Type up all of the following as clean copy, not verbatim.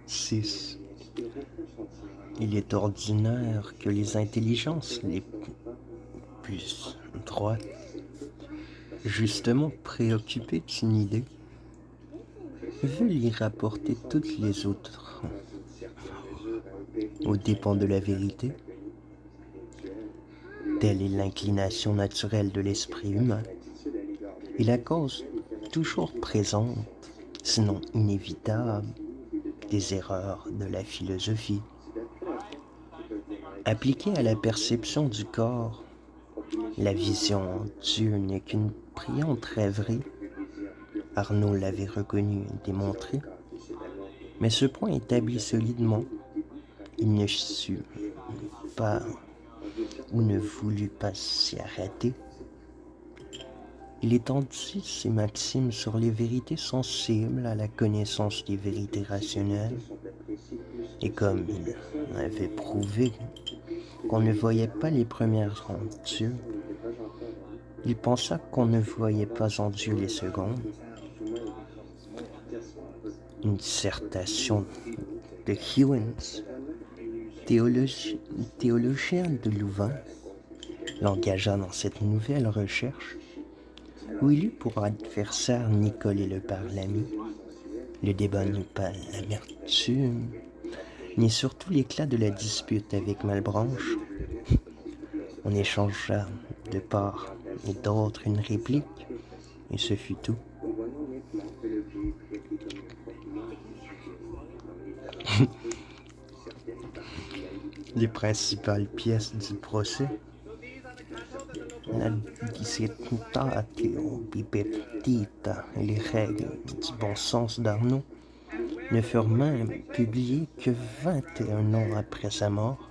6. Il est ordinaire que les intelligences les plus droites, justement préoccupées d'une idée, veulent y rapporter toutes les autres aux dépens de la vérité. Telle est l'inclination naturelle de l'esprit humain et la cause toujours présente, sinon inévitable, des erreurs de la philosophie. Appliquée à la perception du corps, la vision en Dieu n'est qu'une brillante rêverie. Arnaud l'avait reconnu et démontré, mais ce point établi solidement, il ne sut pas ou ne voulut pas s'y arrêter. Il étendit ses maximes sur les vérités sensibles à la connaissance des vérités rationnelles, et comme il avait prouvé qu'on ne voyait pas les premières en Dieu, il pensa qu'on ne voyait pas en Dieu les secondes. Une dissertation de Hewins, théologien de Louvain, l'engagea dans cette nouvelle recherche, où il eut pour adversaire Nicole et le Parlami. Le débat n'eut pas l'amertume, ni surtout l'éclat de la dispute avec Malebranche. On échangea de part et d'autre une réplique, et ce fut tout. Les principales pièces du procès, la dissertatio pipetita et les règles du bon sens d'Arnaud, ne furent même publiées que 21 ans après sa mort.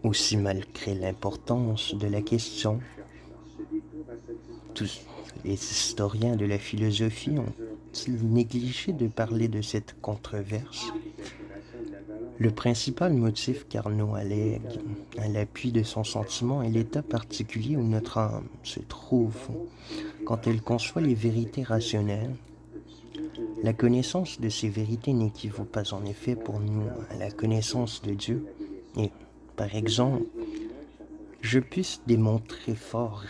Aussi, malgré l'importance de la question, tous les historiens de la philosophie ont-ils négligé de parler de cette controverse. Le principal motif qu'Arnaud allègue à l'appui de son sentiment est l'état particulier où notre âme se trouve quand elle conçoit les vérités rationnelles. La connaissance de ces vérités n'équivaut pas en effet pour nous à la connaissance de Dieu. Et, par exemple, je puisse démontrer fort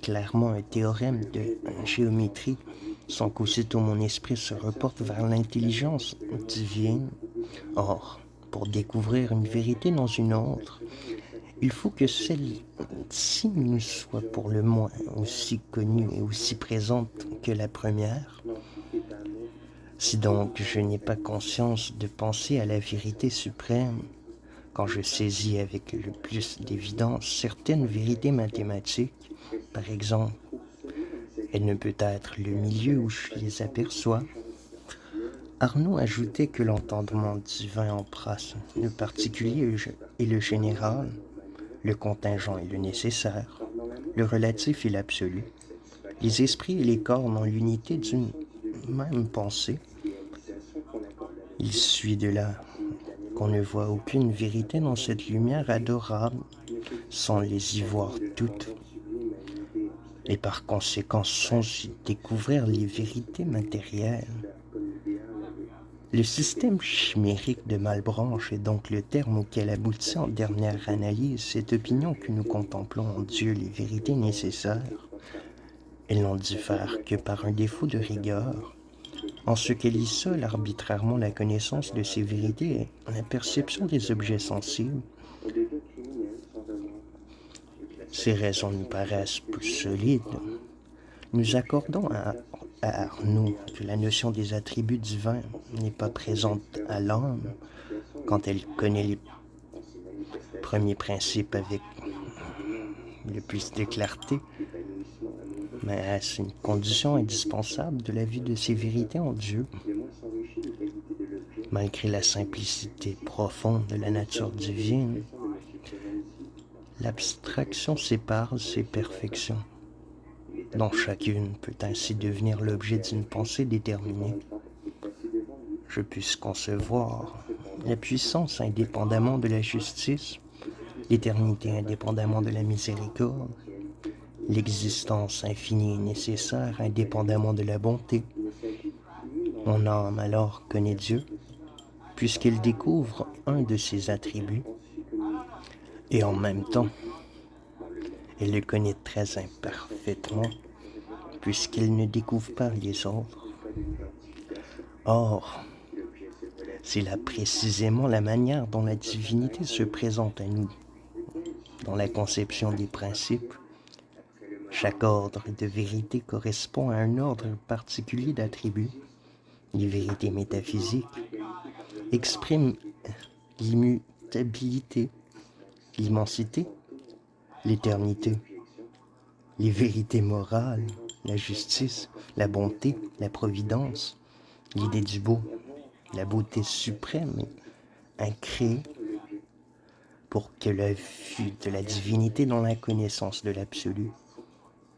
clairement un théorème de géométrie sans qu'aussitôt mon esprit se reporte vers l'intelligence divine. Or, pour découvrir une vérité dans une autre, il faut que celle-ci nous soit pour le moins aussi connue et aussi présente que la première. Si donc je n'ai pas conscience de penser à la vérité suprême, quand je saisis avec le plus d'évidence certaines vérités mathématiques, par exemple, elle ne peut être le milieu où je les aperçois. Arnaud ajoutait que l'entendement divin embrasse le particulier et le général, le contingent et le nécessaire, le relatif et l'absolu, les esprits et les corps ont l'unité d'une même pensée. Il suit de là qu'on ne voit aucune vérité dans cette lumière adorable sans les y voir toutes, et par conséquent sans y découvrir les vérités matérielles. Le système chimérique de Malebranche est donc le terme auquel aboutit en dernière analyse cette opinion que nous contemplons en Dieu les vérités nécessaires. Elles n'en diffèrent que par un défaut de rigueur, en ce qu'elle isole arbitrairement la connaissance de ces vérités et la perception des objets sensibles. Ces raisons nous paraissent plus solides. Nous accordons à Arnaud que la notion des attributs divins n'est pas présente à l'âme quand elle connaît les premiers principes avec le plus de clarté, mais c'est une condition indispensable de la vie de ces vérités en Dieu. Malgré la simplicité profonde de la nature divine, l'abstraction sépare ces perfections, dont chacune peut ainsi devenir l'objet d'une pensée déterminée. Je puisse concevoir la puissance indépendamment de la justice, l'éternité indépendamment de la miséricorde, L'existence infinie est nécessaire indépendamment de la bonté. Mon âme alors connaît Dieu, puisqu'elle découvre un de ses attributs, et en même temps, elle le connaît très imparfaitement, puisqu'elle ne découvre pas les autres. Or, c'est là précisément la manière dont la divinité se présente à nous, dans la conception des principes. Chaque ordre de vérité correspond à un ordre particulier d'attributs. Les vérités métaphysiques expriment l'immutabilité, l'immensité, l'éternité. Les vérités morales, la justice, la bonté, la providence, l'idée du beau, la beauté suprême et incréée, pour que la vue de la divinité dans la connaissance de l'absolu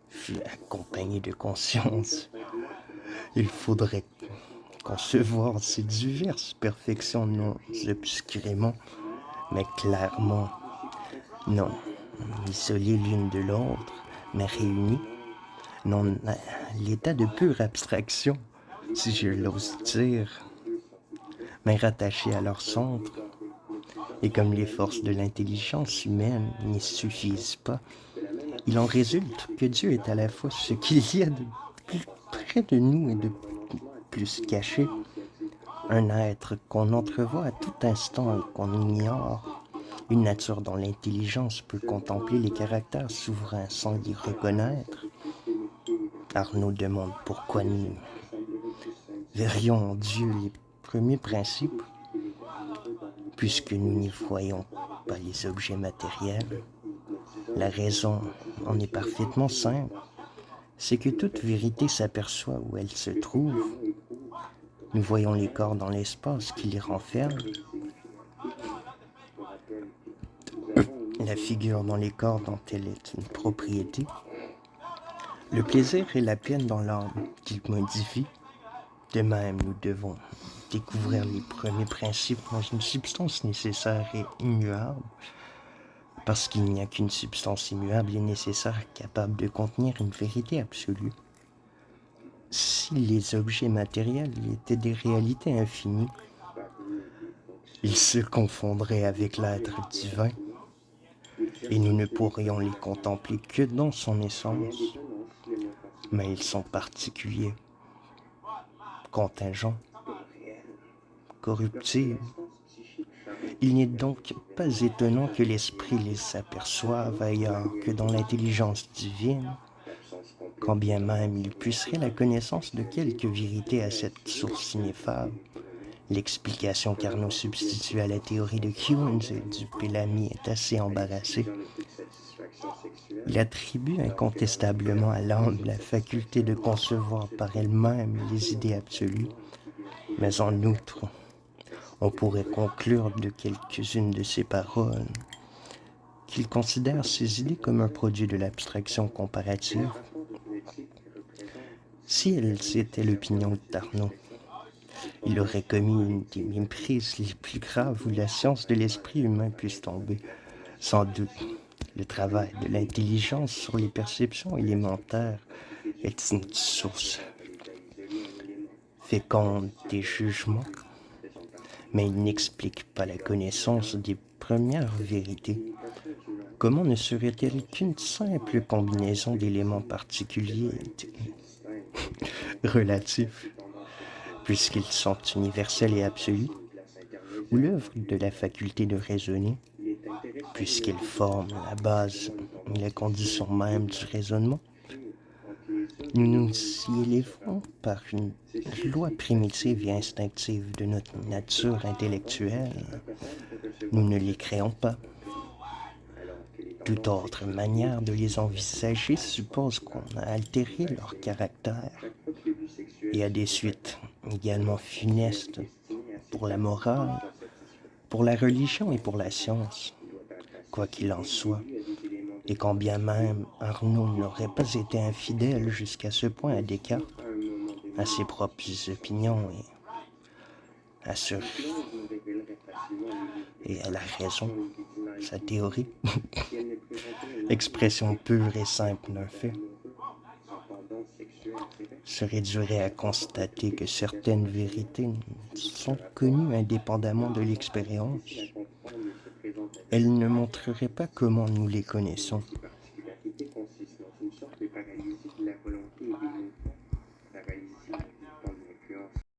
fût accompagnée de conscience. Il faudrait concevoir ces diverses perfections non obscurément, mais clairement, non isolées l'une de l'autre, mais réunies, non à l'état de pure abstraction, si je l'ose dire, mais rattachées à leur centre. Et comme les forces de l'intelligence humaine n'y suffisent pas, il en résulte que Dieu est à la fois ce qu'il y a de plus près de nous et de plus caché, un être qu'on entrevoit à tout instant et qu'on ignore, une nature dont l'intelligence peut contempler les caractères souverains sans les reconnaître. Arnaud demande pourquoi nous verrions en Dieu les premiers principes, puisque nous n'y voyons pas les objets matériels. La raison en est parfaitement simple, c'est que toute vérité s'aperçoit où elle se trouve. Nous voyons les corps dans l'espace qui les renferme, la figure dans les corps dont elle est une propriété, le plaisir et la peine dans l'âme qu'ils modifient. De même, nous devons découvrir les premiers principes dans une substance nécessaire et immuable, parce qu'il n'y a qu'une substance immuable et nécessaire capable de contenir une vérité absolue. Si les objets matériels étaient des réalités infinies, ils se confondraient avec l'être divin, et nous ne pourrions les contempler que dans son essence. Mais ils sont particuliers, contingents, corruptibles. Il n'est donc pas étonnant que l'esprit les aperçoive ailleurs que dans l'intelligence divine, quand bien même il puisserait la connaissance de quelque vérité à cette source ineffable. L'explication qu'Arnaud substitue à la théorie de Hume et du Pélamy est assez embarrassée. Il attribue incontestablement à l'âme la faculté de concevoir par elle-même les idées absolues, mais en outre, on pourrait conclure de quelques-unes de ses paroles qu'il considère ces idées comme un produit de l'abstraction comparative. Si elles étaient l'opinion d'Arnaud, il aurait commis une des méprises les plus graves où la science de l'esprit humain puisse tomber. Sans doute, le travail de l'intelligence sur les perceptions élémentaires est une source féconde des jugements, mais il n'explique pas la connaissance des premières vérités. Comment ne serait-elle qu'une simple combinaison d'éléments particuliers relatifs, puisqu'ils sont universels et absolus, ou l'œuvre de la faculté de raisonner, puisqu'ils forment la base et la condition même du raisonnement? Nous nous y élevons par une loi primitive et instinctive de notre nature intellectuelle. Nous ne les créons pas. Toute autre manière de les envisager suppose qu'on a altéré leur caractère et a des suites également funestes pour la morale, pour la religion et pour la science. Quoi qu'il en soit, et quand bien même Arnaud n'aurait pas été infidèle jusqu'à ce point à Descartes, à ses propres opinions et à la raison, sa théorie, expression pure et simple d'un fait, se réduirait à constater que certaines vérités sont connues indépendamment de l'expérience. Elles ne montreraient pas comment nous les connaissons.